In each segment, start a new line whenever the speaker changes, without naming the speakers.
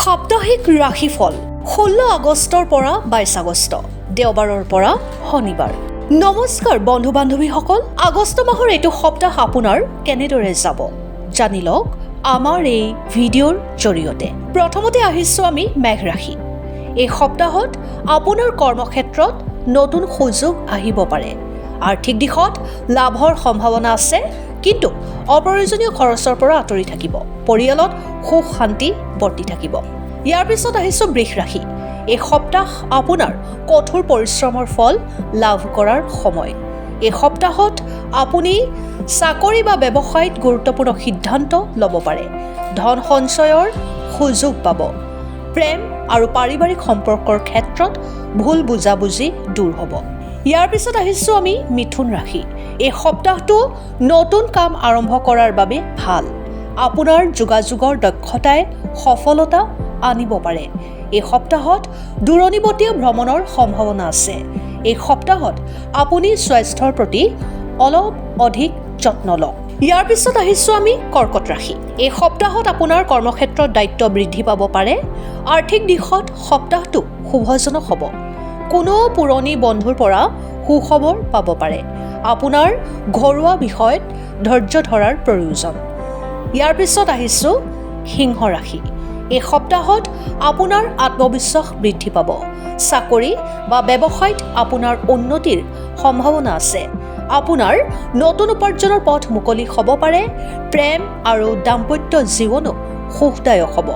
সাপ্তাহিক ৰাশিফল 16 আগষ্টৰ পৰা 22 আগষ্ট দেওবাৰৰ পৰা শনিবাৰ। নমস্কাৰ বন্ধু বান্ধৱীসকল, আগষ্ট মাহৰ এইটো সপ্তাহ আপোনাৰ কেনেদৰে যাব জানি লওক আমাৰ এই ভিডিঅ'ৰ জৰিয়তে। প্ৰথমতে আহিছো আমি মেঘ ৰাশি। এই সপ্তাহত আপোনাৰ কৰ্মক্ষেত্ৰত নতুন সুযোগ আহিব পাৰে। আৰ্থিক দিশত লাভৰ সম্ভাৱনা আছে, কিন্তু অপ্ৰয়োজনীয় খৰচৰ পৰা আঁতৰি থাকিব। পৰিয়ালত সুখ শান্তি বৰ্তি থাকিব। ইয়াৰ পিছত আহিছো বৃষ ৰাশি। এই সপ্তাহ আপোনাৰ কঠোৰ পৰিশ্ৰমৰ ফল লাভ কৰাৰ সময়। এই সপ্তাহত আপুনি চাকৰি বা ব্যৱসায়ত গুৰুত্বপূৰ্ণ সিদ্ধান্ত ল'ব পাৰে। ধন সঞ্চয়ৰ সুযোগ পাব। প্ৰেম আৰু পাৰিবাৰিক সম্পৰ্কৰ ক্ষেত্ৰত ভুল বুজাবুজি দূৰ হ'ব। ইয়াৰ পিছত আহিছো আমি মিথুন ৰাশি। এই সপ্তাহটো নতুন কাম আৰম্ভ কৰাৰ বাবে ভাল। আপোনাৰ যোগাযোগৰ দক্ষতাই সফলতা আনিব পাৰে। এই সপ্তাহত দূৰণিবতীয়া ভ্ৰমণৰ সম্ভাৱনা আছে। এই সপ্তাহত আপুনি স্বাস্থ্যৰ প্ৰতি অলপ অধিক যত্ন লওক। ইয়াৰ পিছত আহিছো আমি কৰ্কট ৰাশি। এই সপ্তাহত আপোনাৰ কৰ্মক্ষেত্ৰত দায়িত্ব বৃদ্ধি পাব পাৰে। আৰ্থিক দিশত সপ্তাহটো শুভজনক হ'ব। কোনো পুৰণি বন্ধুৰ পৰা সুখবৰ পাব পাৰে। আপোনাৰ ঘৰুৱা বিষয়ত ধৈৰ্য ধৰাৰ প্ৰয়োজন। ইয়াৰ পিছত আহিছো সিংহ ৰাশি। এই সপ্তাহত আপোনাৰ আত্মবিশ্বাস বৃদ্ধি পাব। চাকৰি বা ব্যৱসায়ত আপোনাৰ উন্নতিৰ সম্ভাৱনা আছে। আপোনাৰ নতুন উপাৰ্জনৰ পথ মুকলি হ'ব পাৰে। প্ৰেম আৰু দাম্পত্য জীৱনো সুখদায়ক হ'ব।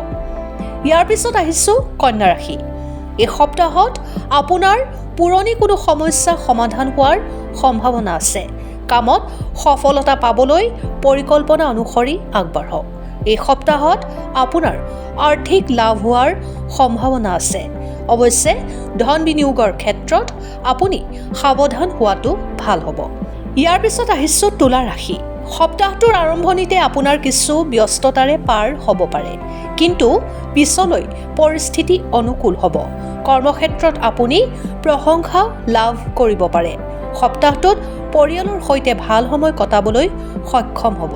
ইয়াৰ পিছত আহিছো কন্যা ৰাশি। এই সপ্তাহত আপোনাৰ পুৰণি কোনো সমস্যা সমাধান হোৱাৰ সম্ভাৱনা আছে। কামত সফলতা পাবলৈ পৰিকল্পনা অনুসৰি আগবাঢ়ক। এই সপ্তাহত আপোনাৰ আৰ্থিক লাভ হোৱাৰ সম্ভাৱনা আছে। অৱশ্যে ধন বিনিয়োগৰ ক্ষেত্ৰত আপুনি সাৱধান হোৱাটো ভাল হ'ব। ইয়াৰ পিছত আহিছো তুলা ৰাশি। সপ্তাহটোৰ আৰম্ভণিতে আপোনাৰ কিছু ব্যস্ততাৰে পাৰ হ'ব পাৰে, কিন্তু পিছলৈ পৰিস্থিতি অনুকূল হ'ব। কৰ্মক্ষেত্ৰত আপুনি প্ৰশংসা লাভ কৰিব পাৰে। সপ্তাহটোত পৰিয়ালৰ সৈতে ভাল সময় কটাবলৈ সক্ষম হ'ব।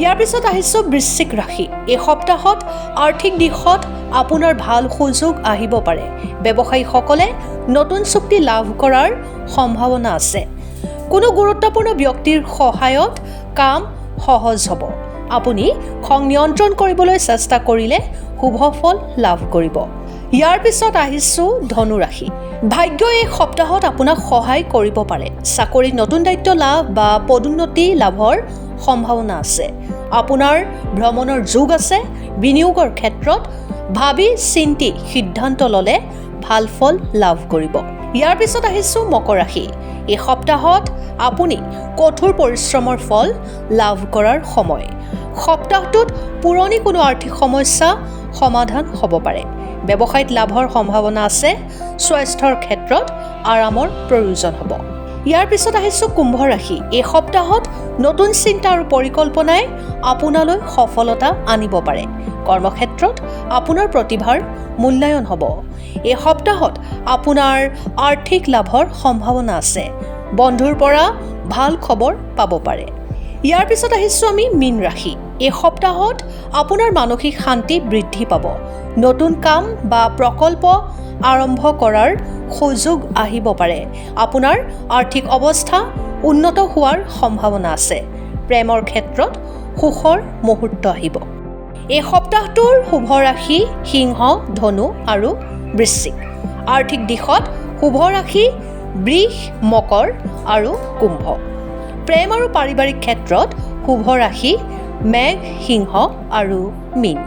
ইয়াৰ পিছত আহিছো বৃশ্চিক ৰাশি। এই সপ্তাহত আৰ্থিক দিশত আপোনাৰ ভাল সুযোগ আহিব পাৰে। ব্যৱসায়ীসকলে নতুন চুক্তি লাভ কৰাৰ সম্ভাৱনা আছে। কোনো গুৰুত্বপূৰ্ণ ব্যক্তিৰ সহায়ত কাম সহজ হ'ব। আপুনি খং নিয়ন্ত্ৰণ কৰিবলৈ চেষ্টা কৰিলে শুভ ফল লাভ কৰিব। ইয়াৰ পিছত আহিছো ধনু ৰাশি। ভাগ্যই এই সপ্তাহত আপোনাক সহায় কৰিব পাৰে। চাকৰিত নতুন দায়িত্ব লাভ বা পদোন্নতি লাভৰ সম্ভাৱনা আছে। আপোনাৰ ভ্ৰমণৰ যোগ আছে। বিনিয়োগৰ ক্ষেত্ৰত ভাবি চিন্তি সিদ্ধান্ত ল'লে ভাল ফল লাভ কৰিব। ইয়াৰ পিছত আহিছো মকৰ ৰাশি। এই সপ্তাহত আপুনি কঠোৰ পৰিশ্ৰমৰ ফল লাভ কৰাৰ সময়। সপ্তাহটোত পুৰণি কোনো আৰ্থিক সমস্যা সমাধান হ'ব পাৰে। ব্যৱসায়ত লাভৰ সম্ভাৱনা আছে। স্বাস্থ্যৰ ক্ষেত্ৰত আৰামৰ প্ৰয়োজন হ'ব। ইয়াৰ পিছত আহিছো কুম্ভ ৰাশি। এই সপ্তাহত নতুন চিন্তা আৰু পৰিকল্পনাই আপোনালৈ সফলতা আনিব পাৰে। কৰ্মক্ষেত্ৰত আপোনাৰ প্ৰতিভাৰ মূল্যায়ন হ'ব। এই সপ্তাহত আপোনাৰ আৰ্থিক লাভৰ সম্ভাৱনা আছে। বন্ধুৰ পৰা ভাল খবৰ পাব পাৰে। ইয়াৰ পিছত আহিছো আমি মীন ৰাশি। এই সপ্তাহত আপোনাৰ মানসিক শান্তি বৃদ্ধি পাব। নতুন কাম বা প্ৰকল্প আৰম্ভ কৰাৰ সুযোগ আহিব পাৰে। আপোনাৰ আৰ্থিক অৱস্থা উন্নত হোৱাৰ সম্ভাৱনা আছে। প্ৰেমৰ ক্ষেত্ৰত সুখৰ মুহূৰ্ত আহিব। এই সপ্তাহটোৰ শুভ ৰাশি সিংহ, ধনু আৰু বৃশ্চিক। আৰ্থিক দিশত শুভ ৰাশি বৃষ, মকৰ আৰু কুম্ভ। প্ৰেম আৰু পাৰিবাৰিক ক্ষেত্ৰত শুভ ৰাশি মেঘ, সিংহ আৰু মীন।